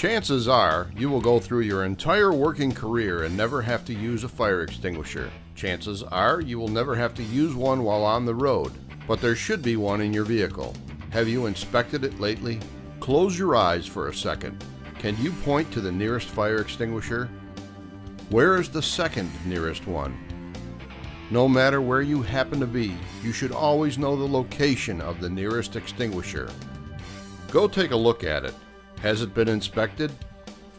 Chances are you will go through your entire working career and never have to use a fire extinguisher. Chances are you will never have to use one while on the road, but there should be one in your vehicle. Have you inspected it lately? Close your eyes for a second. Can you point to the nearest fire extinguisher? Where is the second nearest one? No matter where you happen to be, you should always know the location of the nearest extinguisher. Go take a look at it. Has it been inspected?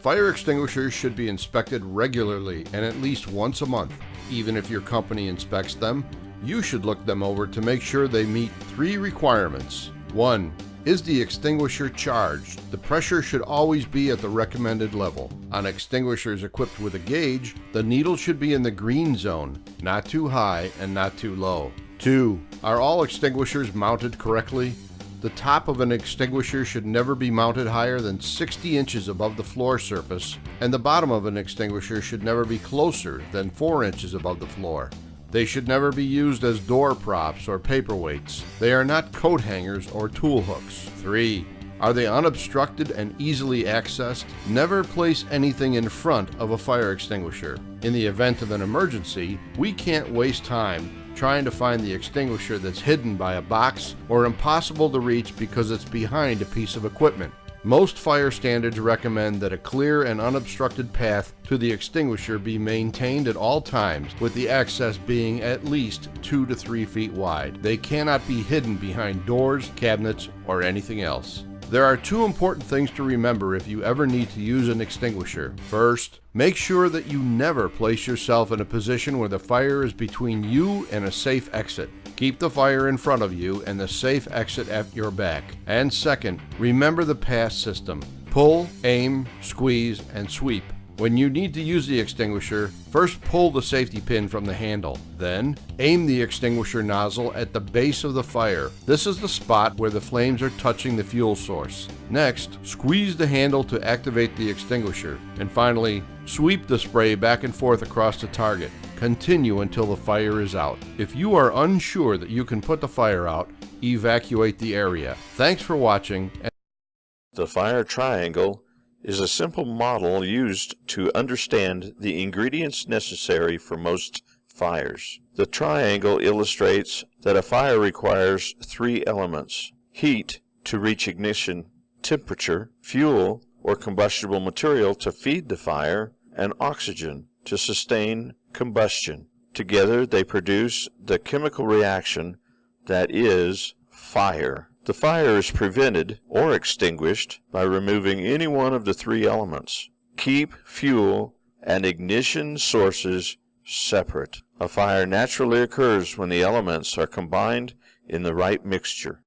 Fire extinguishers should be inspected regularly and at least once a month. Even if your company inspects them, you should look them over to make sure they meet 3 requirements. 1. Is the extinguisher charged? The pressure should always be at the recommended level. On extinguishers equipped with a gauge, the needle should be in the green zone, not too high and not too low. 2. Are all extinguishers mounted correctly? The top of an extinguisher should never be mounted higher than 60 inches above the floor surface, and the bottom of an extinguisher should never be closer than 4 inches above the floor. They should never be used as door props or paperweights. They are not coat hangers or tool hooks. 3. Are they unobstructed and easily accessed? Never place anything in front of a fire extinguisher. In the event of an emergency, we can't waste time trying to find the extinguisher that's hidden by a box or impossible to reach because it's behind a piece of equipment. Most fire standards recommend that a clear and unobstructed path to the extinguisher be maintained at all times, with the access being at least 2 to 3 feet wide. They cannot be hidden behind doors, cabinets, or anything else. There are 2 important things to remember if you ever need to use an extinguisher. First, make sure that you never place yourself in a position where the fire is between you and a safe exit. Keep the fire in front of you and the safe exit at your back. And second, remember the pass system. Pull, aim, squeeze, and sweep. When you need to use the extinguisher, first pull the safety pin from the handle. Then, aim the extinguisher nozzle at the base of the fire. This is the spot where the flames are touching the fuel source. Next, squeeze the handle to activate the extinguisher. And finally, sweep the spray back and forth across the target. Continue until the fire is out. If you are unsure that you can put the fire out, evacuate the area. Thanks for watching. The fire triangle is a simple model used to understand the ingredients necessary for most fires. The triangle illustrates that a fire requires 3 elements: heat to reach ignition, temperature, fuel or combustible material to feed the fire, and oxygen to sustain combustion. Together they produce the chemical reaction that is fire. The fire is prevented or extinguished by removing any one of the 3 elements. Keep fuel and ignition sources separate. A fire naturally occurs when the elements are combined in the right mixture.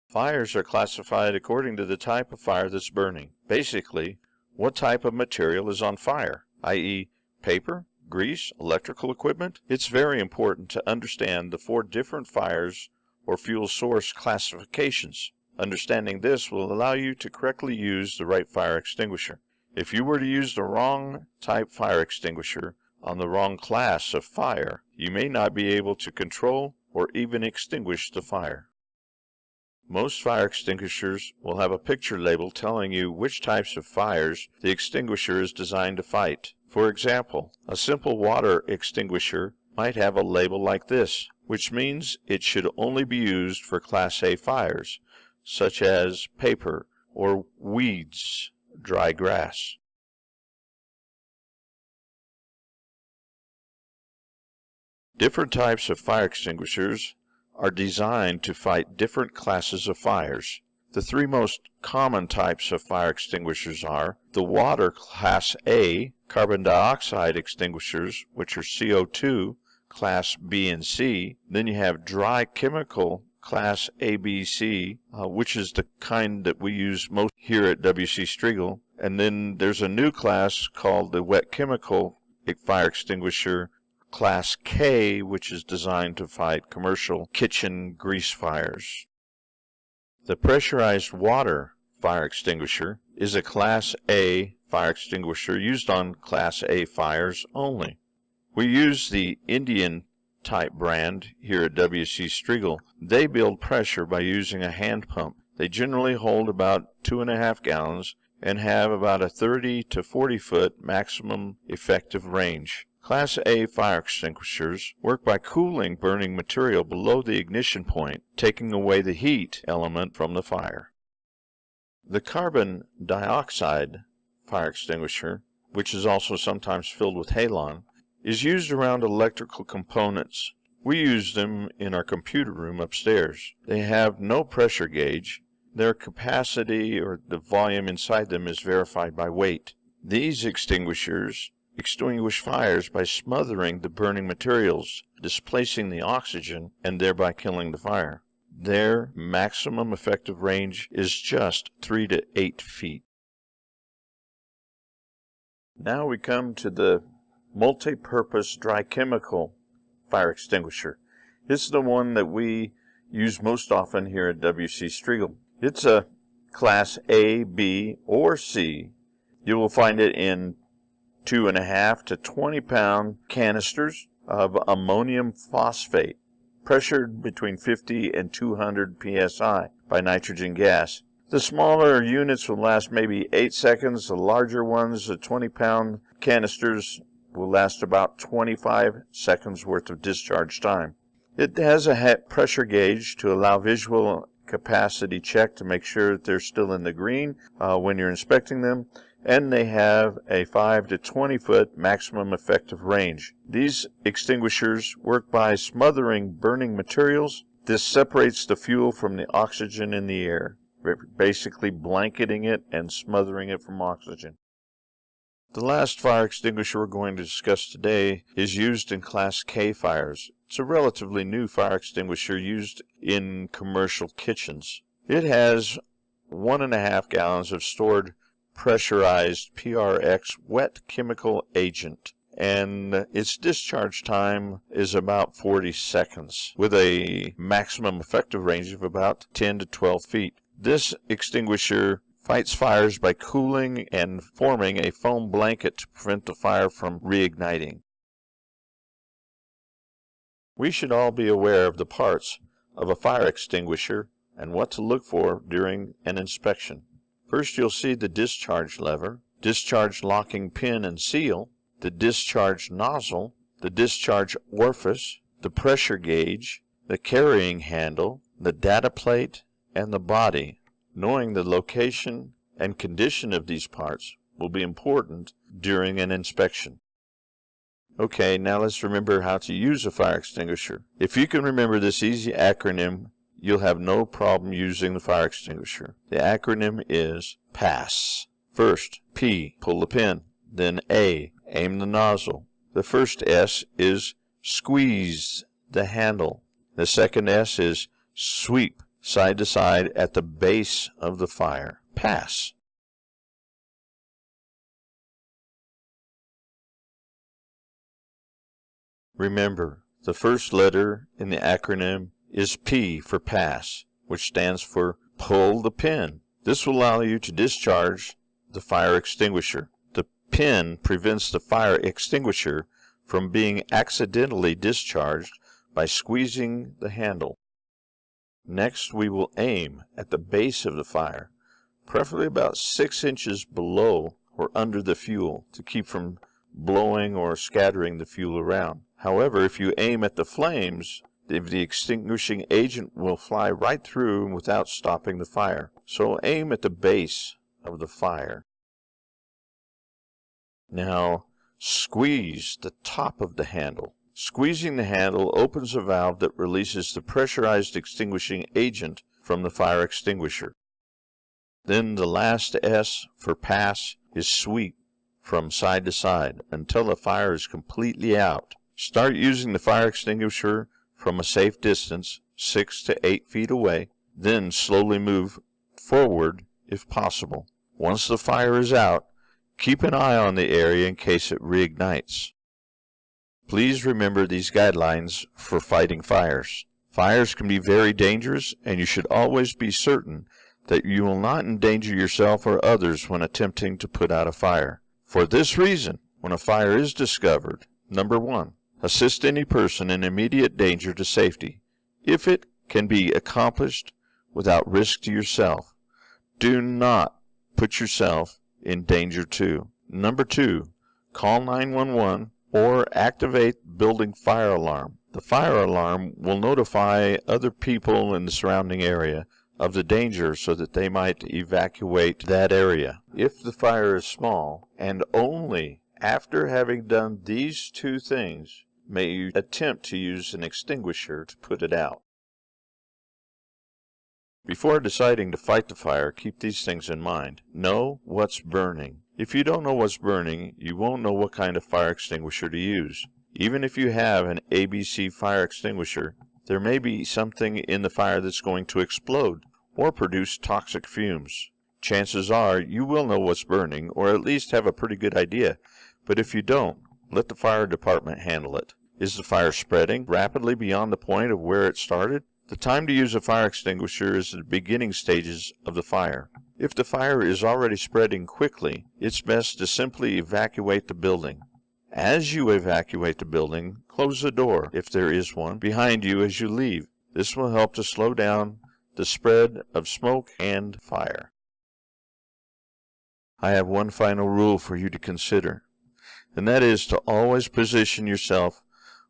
Fires are classified according to the type of fire that's burning. Basically, what type of material is on fire, i.e., paper, grease, electrical equipment? It's very important to understand the 4 different fires or fuel source classifications. Understanding this will allow you to correctly use the right fire extinguisher. If you were to use the wrong type fire extinguisher on the wrong class of fire, you may not be able to control or even extinguish the fire. Most fire extinguishers will have a picture label telling you which types of fires the extinguisher is designed to fight. For example, a simple water extinguisher might have a label like this, which means it should only be used for Class A fires, such as paper or weeds, dry grass. Different types of fire extinguishers are designed to fight different classes of fires. The 3 most common types of fire extinguishers are the water Class A, carbon dioxide extinguishers, which are CO2, Class B and C. Then you have dry chemical Class ABC, which is the kind that we use most here at W.C. Striegel. And then there's a new class called the wet chemical fire extinguisher, Class K, which is designed to fight commercial kitchen grease fires. The pressurized water fire extinguisher is a Class A fire extinguisher used on Class A fires only. We use the Indian type brand here at W.C. Striegel. They build pressure by using a hand pump. They generally hold about 2.5 gallons and have about a 30 to 40 foot maximum effective range. Class A fire extinguishers work by cooling burning material below the ignition point, taking away the heat element from the fire. The carbon dioxide fire extinguisher, which is also sometimes filled with halon, is used around electrical components. We use them in our computer room upstairs. They have no pressure gauge. Their capacity or the volume inside them is verified by weight. These extinguishers extinguish fires by smothering the burning materials, displacing the oxygen, and thereby killing the fire. Their maximum effective range is just 3 to 8 feet. Now we come to the multi-purpose dry chemical fire extinguisher. This is the one that we use most often here at W.C. Striegel. It's a class A, B, or C. You will find it in 2.5 to 20-pound canisters of ammonium phosphate, pressured between 50 and 200 psi by nitrogen gas. The smaller units will last maybe 8 seconds. The larger ones, the 20-pound canisters, will last about 25 seconds worth of discharge time. It has a pressure gauge to allow visual capacity check to make sure that they're still in the green when you're inspecting them, and they have a 5 to 20 foot maximum effective range. These extinguishers work by smothering burning materials. This separates the fuel from the oxygen in the air, basically blanketing it and smothering it from oxygen. The last fire extinguisher we're going to discuss today is used in Class K fires. It's a relatively new fire extinguisher used in commercial kitchens. It has 1.5 gallons of stored pressurized PRX wet chemical agent, and its discharge time is about 40 seconds, with a maximum effective range of about 10 to 12 feet. This extinguisher fights fires by cooling and forming a foam blanket to prevent the fire from reigniting. We should all be aware of the parts of a fire extinguisher and what to look for during an inspection. First, you'll see the discharge lever, discharge locking pin and seal, the discharge nozzle, the discharge orifice, the pressure gauge, the carrying handle, the data plate, and the body. Knowing the location and condition of these parts will be important during an inspection. Okay, now let's remember how to use a fire extinguisher. If you can remember this easy acronym, you'll have no problem using the fire extinguisher. The acronym is PASS. First, P, pull the pin. Then A, aim the nozzle. The first S is squeeze the handle. The second S is sweep side to side at the base of the fire. Pass. Remember, the first letter in the acronym is P for pass, which stands for pull the pin. This will allow you to discharge the fire extinguisher. The pin prevents the fire extinguisher from being accidentally discharged by squeezing the handle. Next, we will aim at the base of the fire, preferably about 6 inches below or under the fuel to keep from blowing or scattering the fuel around. However, if you aim at the flames, the extinguishing agent will fly right through without stopping the fire. So aim at the base of the fire. Now, squeeze the top of the handle. Squeezing the handle opens a valve that releases the pressurized extinguishing agent from the fire extinguisher. Then the last S for pass is sweep from side to side until the fire is completely out. Start using the fire extinguisher from a safe distance, 6 to 8 feet away, then slowly move forward if possible. Once the fire is out, keep an eye on the area in case it reignites. Please remember these guidelines for fighting fires. Fires can be very dangerous, and you should always be certain that you will not endanger yourself or others when attempting to put out a fire. For this reason, when a fire is discovered, number 1, assist any person in immediate danger to safety, if it can be accomplished without risk to yourself. Do not put yourself in danger too. Number 2, call 911 or activate building fire alarm. The fire alarm will notify other people in the surrounding area of the danger so that they might evacuate that area. If the fire is small, and only after having done these 2 things may you attempt to use an extinguisher to put it out. Before deciding to fight the fire, keep these things in mind. Know what's burning. If you don't know what's burning, you won't know what kind of fire extinguisher to use. Even if you have an ABC fire extinguisher, there may be something in the fire that's going to explode or produce toxic fumes. Chances are you will know what's burning, or at least have a pretty good idea. But if you don't, let the fire department handle it. Is the fire spreading rapidly beyond the point of where it started? The time to use a fire extinguisher is the beginning stages of the fire. If the fire is already spreading quickly, it's best to simply evacuate the building. As you evacuate the building, close the door, if there is one, behind you as you leave. This will help to slow down the spread of smoke and fire. I have one final rule for you to consider, and that is to always position yourself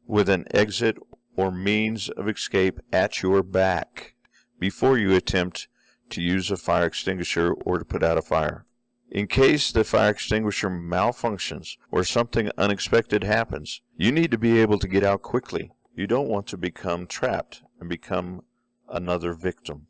with an exit or means of escape at your back before you attempt to use a fire extinguisher or to put out a fire. In case the fire extinguisher malfunctions or something unexpected happens, you need to be able to get out quickly. You don't want to become trapped and become another victim.